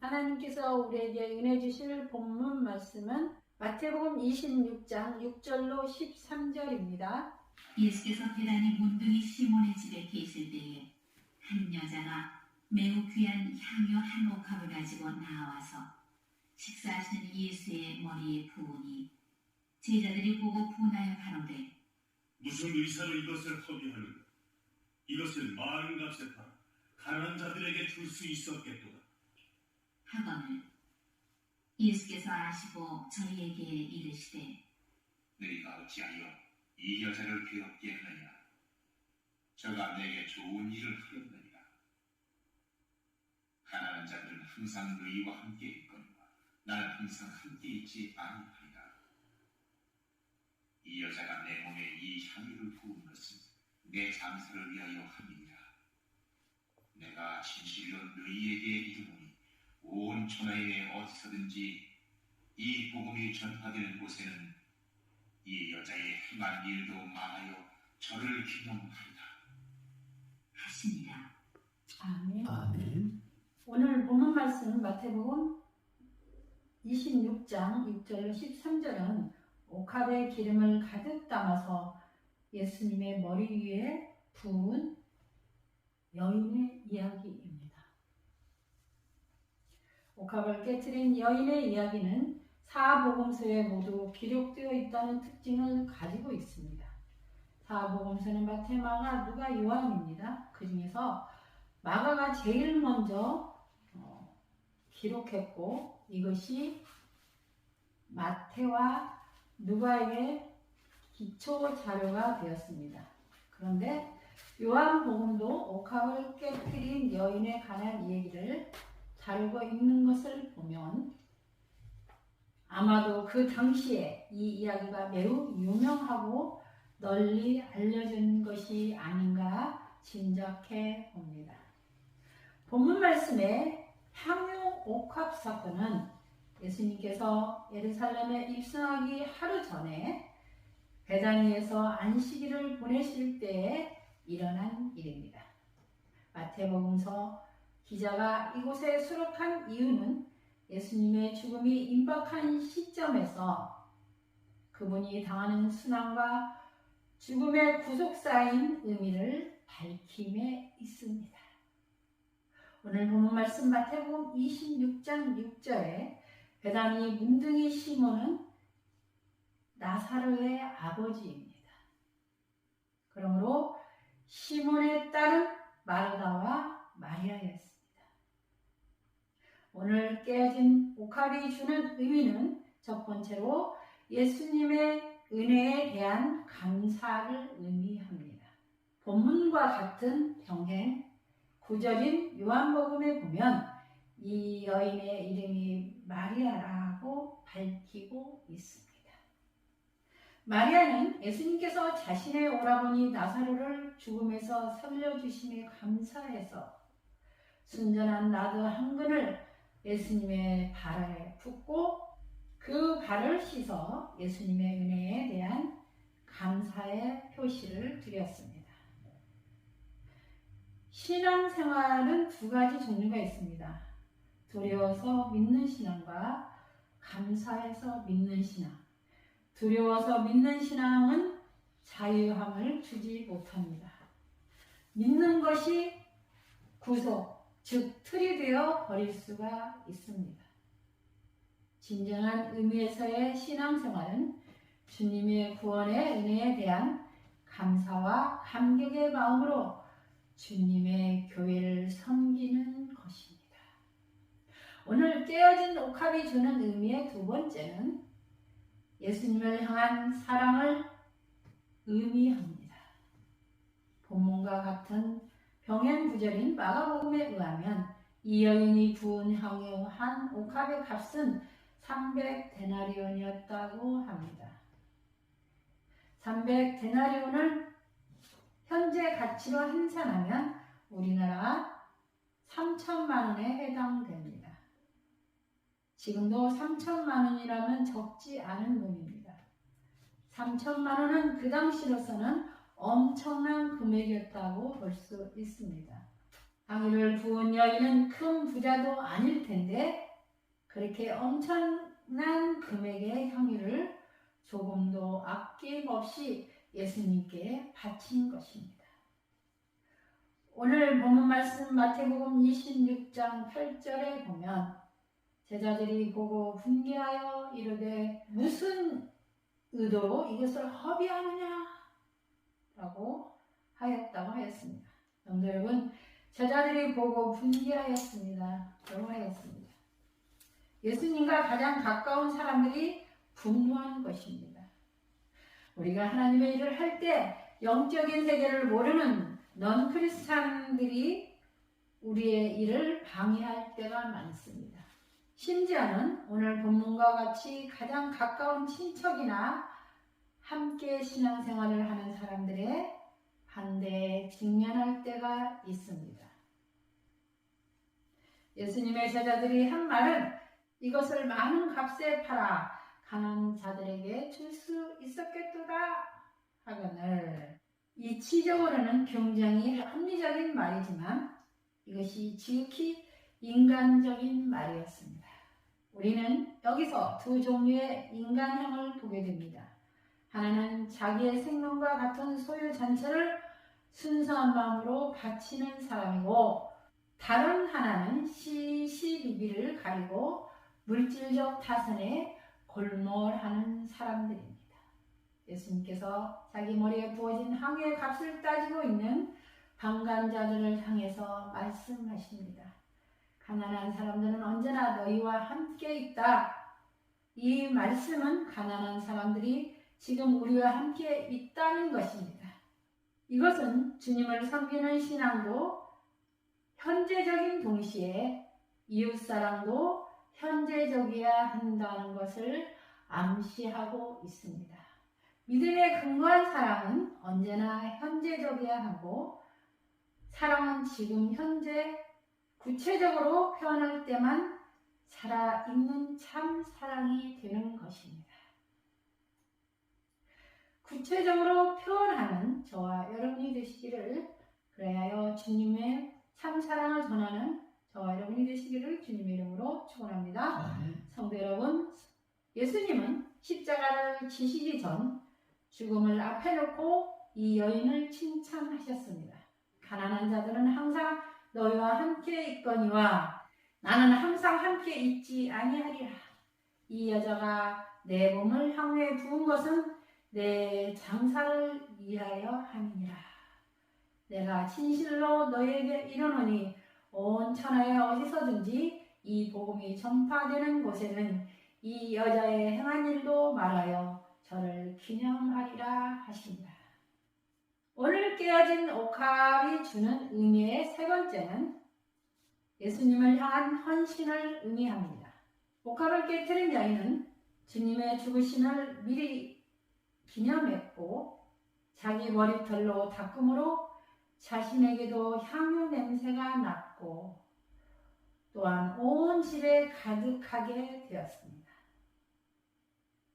하나님께서 우리에게 은혜 주실 본문 말씀은 마태복음 26장 6절로 13절입니다. 예수께서 베다니 문둥이 시몬의 집에 계실 때에 한 여자가 매우 귀한 향유 한 옥합을 가지고 나와서 식사하시는 예수의 머리에 부으니 제자들이 보고 분하여 가로되 무슨 의사로 이것을 허비하는가? 이것을 많은 값에 팔아 가난한 자들에게 줄 수 있었겠도다. 하거늘 예수께서 아시고 저희에게 이르시되 너희가 어찌하여 이 여자를 괴롭게 하느냐? 저가 내게 좋은 일을 하였느니라. 가난한 자들은 항상 너희와 함께 있거니와 나는 항상 함께 있지 아니하리라. 이 여자가 내 몸에 이 향유를 부은 것은 내 장사를 위하여 함이니라. 내가 진실로 너희에게 이르노니 온 천하에 어디서든지 이 복음이 전파되는 곳에는 이 여자의 행한 일도 많아요 저를 기념하리라 하시니라. 아멘. 아멘. 오늘 본문 말씀 마태복음 26장 6절로 13절은 옥합에 기름을 가득 담아서 예수님의 머리 위에 부은 여인의 이야기입니다. 옥합을 깨트린 여인의 이야기는 사복음서에 모두 기록되어 있다는 특징을 가지고 있습니다. 사복음서는 마태, 마가, 누가, 요한입니다. 그 중에서 마가가 제일 먼저 기록했고 이것이 마태와 누가에게 기초 자료가 되었습니다. 그런데 요한복음도 옥합을 깨뜨린 여인에 관한 얘기를 다루고 있는 것을 보면 아마도 그 당시에 이 이야기가 매우 유명하고 널리 알려진 것이 아닌가 짐작해 봅니다. 본문 말씀의 향유 옥합 사건은 예수님께서 예루살렘에 입성하기 하루 전에 베다니에서 안식일을 보내실 때에 일어난 일입니다. 마태복음서 기자가 이곳에 수록한 이유는 예수님의 죽음이 임박한 시점에서 그분이 당하는 순환과 죽음의 구속사인 의미를 밝힘에 있습니다. 오늘 본문 말씀 마태복음 26장 6절에 베다니 문둥이 시몬은 나사로의 아버지입니다. 그러므로 시몬의 딸은 마르다와 마리아였습니다. 오늘 깨어진 옥합이 주는 의미는 첫 번째로 예수님의 은혜에 대한 감사를 의미합니다. 본문과 같은 병행 구절인 요한복음에 보면 이 여인의 이름이 마리아라고 밝히고 있습니다. 마리아는 예수님께서 자신의 오라버니 나사로를 죽음에서 살려주심에 감사해서 순전한 나드 한 근을 예수님의 발에 붓고 그 발을 씻어 예수님의 은혜에 대한 감사의 표시를 드렸습니다. 신앙생활은 두 가지 종류가 있습니다. 두려워서 믿는 신앙과 감사해서 믿는 신앙. 두려워서 믿는 신앙은 자유함을 주지 못합니다. 믿는 것이 구속, 즉 틀이 되어 버릴 수가 있습니다. 진정한 의미에서의 신앙생활은 주님의 구원의 은혜에 대한 감사와 감격의 마음으로 주님의 교회를 섬기는 것입니다. 오늘 깨어진 옥합이 주는 의미의 두 번째는 예수님을 향한 사랑을 의미합니다. 본문과 같은 병행 구절인 마가복음에 의하면 이 여인이 부은 향유 한 옥합의 값은 300데나리온이었다고 합니다. 300데나리온을 현재 가치로 환산하면 우리나라 3천만 원에 해당됩니다. 지금도 3천만 원이라면 적지 않은 돈입니다. 3천만 원은 그 당시로서는 엄청난 금액이었다고 볼 수 있습니다. 향유를 부은 여인은 큰 부자도 아닐 텐데 그렇게 엄청난 금액의 향유를 조금도 아낌없이 예수님께 바친 것입니다. 오늘 본문 말씀 마태복음 26장 8절에 보면 제자들이 보고 분개하여 이르되 무슨 의도로 이것을 허비하느냐 라고 하였다고 하였습니다. 성도 여러분, 제자들이 보고 분개하였습니다. 경화했습니다. 예수님과 가장 가까운 사람들이 분노한 것입니다. 우리가 하나님의 일을 할 때 영적인 세계를 모르는 넌 크리스찬들이 우리의 일을 방해할 때가 많습니다. 심지어는 오늘 본문과 같이 가장 가까운 친척이나 함께 신앙생활을 하는 사람들의 반대에 직면할 때가 있습니다. 예수님의 제자들이 한 말은 이것을 많은 값에 팔아 가난한 자들에게 줄 수 있었겠도다 하거늘 이치적으로는 굉장히 합리적인 말이지만 이것이 지극히 인간적인 말이었습니다. 우리는 여기서 두 종류의 인간형을 보게 됩니다. 하나는 자기의 생명과 같은 소유 전체를 순수한 마음으로 바치는 사람이고 다른 하나는 시시비비를 가리고 물질적 타산에 골몰하는 사람들입니다. 예수님께서 자기 머리에 부어진 향유의 값을 따지고 있는 방관자들을 향해서 말씀하십니다. 가난한 사람들은 언제나 너희와 함께 있다. 이 말씀은 가난한 사람들이 지금 우리와 함께 있다는 것입니다. 이것은 주님을 섬기는 신앙도 현재적인 동시에 이웃사랑도 현재적이어야 한다는 것을 암시하고 있습니다. 믿음에 근거한 사랑은 언제나 현재적이어야 하고 사랑은 지금 현재 구체적으로 표현할 때만 살아있는 참 사랑이 되는 것입니다. 구체적으로 표현하는 저와 여러분이 되시기를 그래야 주님의 참 사랑을 전하는 저와 여러분이 되시기를 주님의 이름으로 축원합니다. 성도 여러분, 예수님은 십자가를 지시기 전 죽음을 앞에 놓고 이 여인을 칭찬하셨습니다. 가난한 자들은 항상 너희와 함께 있거니와 나는 항상 함께 있지 아니하리라. 이 여자가 내 몸을 향유에 부은 것은 내 장사를 위하여 함이니라. 내가 진실로 너희에게 이르노니 온 천하에 어디서든지 이 복음이 전파되는 곳에는 이 여자의 행한 일도 말하여 저를 기념하리라 하신다. 오늘 깨어진 옥합이 주는 의미의 세 번째는 예수님을 향한 헌신을 의미합니다. 옥합을 깨뜨린 여인은 주님의 죽으심을 미리 기념했고 자기 머리털로 닦음으로 자신에게도 향유 냄새가 났고 또한 온 집에 가득하게 되었습니다.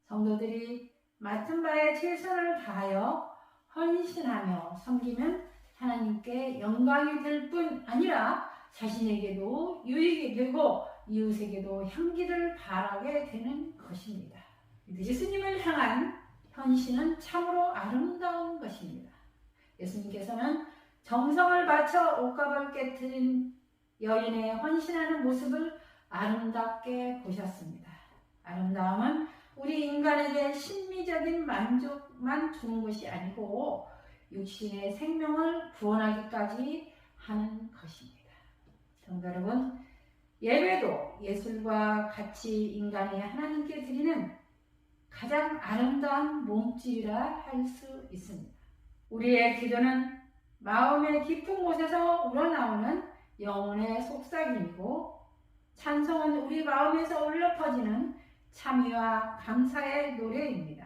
성도들이 맡은 바에 최선을 다하여 헌신하며 섬기면 하나님께 영광이 될 뿐 아니라 자신에게도 유익이 되고 이웃에게도 향기를 바라게 되는 것입니다. 예수님을 향한 헌신은 참으로 아름다운 것입니다. 예수님께서는 정성을 바쳐 옥합을 깨뜨린 여인의 헌신하는 모습을 아름답게 보셨습니다. 아름다움은 우리 인간에게 심미적인 만족만 주는 것이 아니고 육신의 생명을 구원하기까지 하는 것입니다. 성도 여러분, 예배도 예술과 같이 인간이 하나님께 드리는 가장 아름다운 몸짓이라 할 수 있습니다. 우리의 기도는 마음의 깊은 곳에서 우러나오는 영혼의 속삭임이고 찬송은 우리 마음에서 울려 퍼지는 참여와 감사의 노래입니다.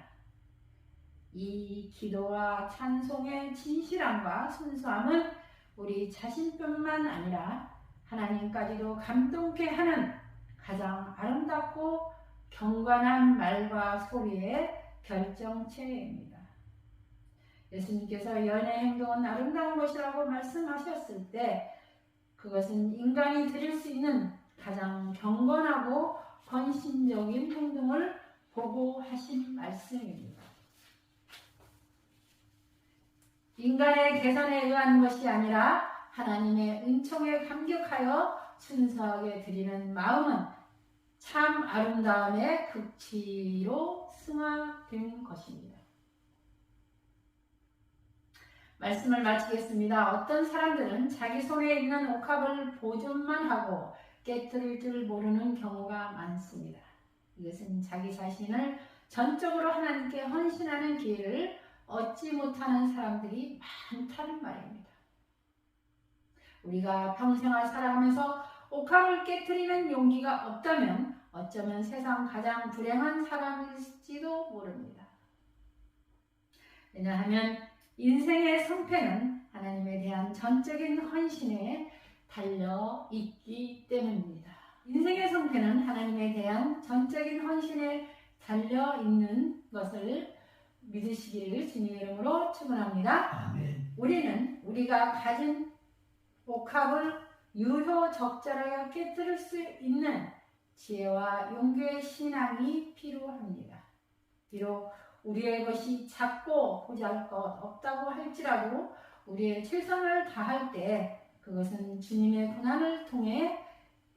이 기도와 찬송의 진실함과 순수함은 우리 자신뿐만 아니라 하나님까지도 감동케 하는 가장 아름답고 경건한 말과 소리의 결정체입니다. 예수님께서 연의 행동은 아름다운 것이라고 말씀하셨을 때 그것은 인간이 드릴 수 있는 가장 경건하고 헌신적인 행동을 보고하신 말씀입니다. 인간의 계산에 의한 것이 아니라 하나님의 은총에 감격하여 순수하게 드리는 마음은 참 아름다움의 극치로 승화된 것입니다. 말씀을 마치겠습니다. 어떤 사람들은 자기 손에 있는 옥합을 보존만 하고 깨뜨릴 줄 모르는 경우가 많습니다. 이것은 자기 자신을 전적으로 하나님께 헌신하는 기회를 얻지 못하는 사람들이 많다는 말입니다. 우리가 평생을 살아가면서 옥합을 깨뜨리는 용기가 없다면 어쩌면 세상 가장 불행한 사람일지도 모릅니다. 왜냐하면 인생의 성패는 하나님에 대한 전적인 헌신에 달려 있기 때문입니다. 인생의 성패는 하나님에 대한 전적인 헌신에 달려 있는 것을 믿으시기를 주님의 이름으로 축원합니다. 아멘. 우리는 우리가 가진 옥합을 유효적절하게 깨뜨릴 수 있는 지혜와 용기의 신앙이 필요합니다. 비록 우리의 것이 작고 보잘것 없다고 할지라도 우리의 최선을 다할 때 그것은 주님의 고난을 통해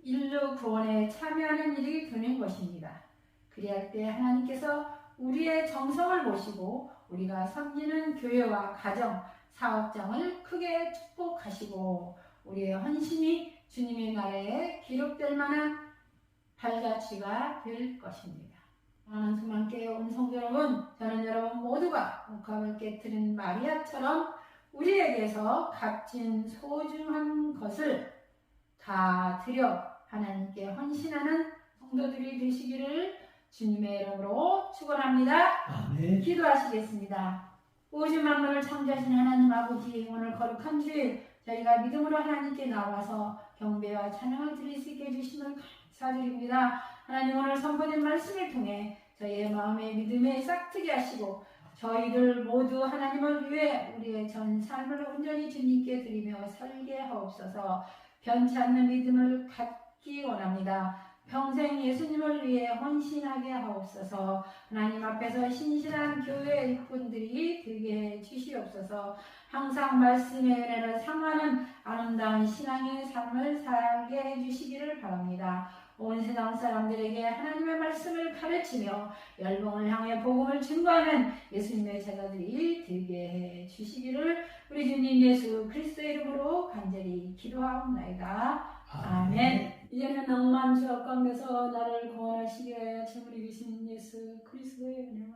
인류 구원에 참여하는 일이 되는 것입니다. 그리할 때 하나님께서 우리의 정성을 보시고 우리가 섬기는 교회와 가정, 사업장을 크게 축복하시고 우리의 헌신이 주님의 나라에 기록될 만한 발자취가 될 것입니다. 사랑하는 수만께 온 성도 여러분, 저는 여러분 모두가 옥합을 깨뜨린 마리아처럼 우리에게서 값진 소중한 것을 다 드려 하나님께 헌신하는 성도들이 되시기를 주님의 이름으로 축원합니다. 아멘. 기도하시겠습니다. 오직 만물을 창조하신 하나님 아버지, 오늘 거룩한 주일 저희가 믿음으로 하나님께 나와서 경배와 찬양을 드릴 수 있게 해주심을 감사드립니다. 하나님, 오늘 선포된 말씀을 통해 저희의 마음의 믿음에 싹트게 하시고 저희들 모두 하나님을 위해 우리의 전 삶을 온전히 주님께 드리며 살게 하옵소서. 변치 않는 믿음을 갖기 원합니다. 평생 예수님을 위해 헌신하게 하옵소서. 하나님 앞에서 신실한 교회 일꾼들이 되게 해 주시옵소서. 항상 말씀의 은혜를 상하는 아름다운 신앙의 삶을 살게 해주시기를 바랍니다. 온 세상 사람들에게 하나님의 말씀을 가르치며 열방을 향해 복음을 증거하는 예수님의 제자들이 되게 해 주시기를 우리 주님 예수 그리스도의 이름으로 간절히 기도하옵나이다. 아멘. 이제는 낭만 죄악 가운데서 나를 구원하시기 위하여 재물이 주신 예수 그리스도의 은혜와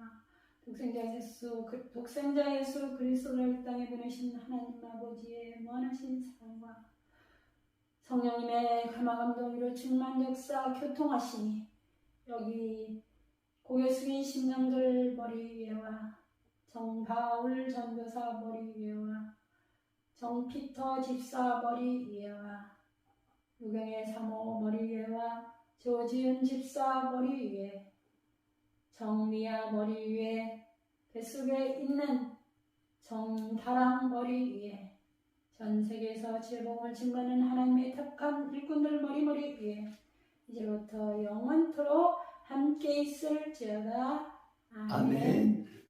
독생자 예수 그리스도를 이 땅에 보내신 하나님 아버지의 무한하신 사랑과 성령님의 감화감동으로 충만 역사 교통하시니 여기 고개 숙인 심령들 머리 위에와 정바울 전도사 머리 위에와 정피터 집사 머리 위에와 유경의 사모 머리 위에와 조지은 집사 머리 위에 정미야 머리 위에 뱃속에 있는 정다랑 머리 위에 전 세계에서 재봉을 증거하는 하나님의 택한 일꾼들 머리 위에 이제부터 영원토록 함께 있을지어다. 아멘. 아멘.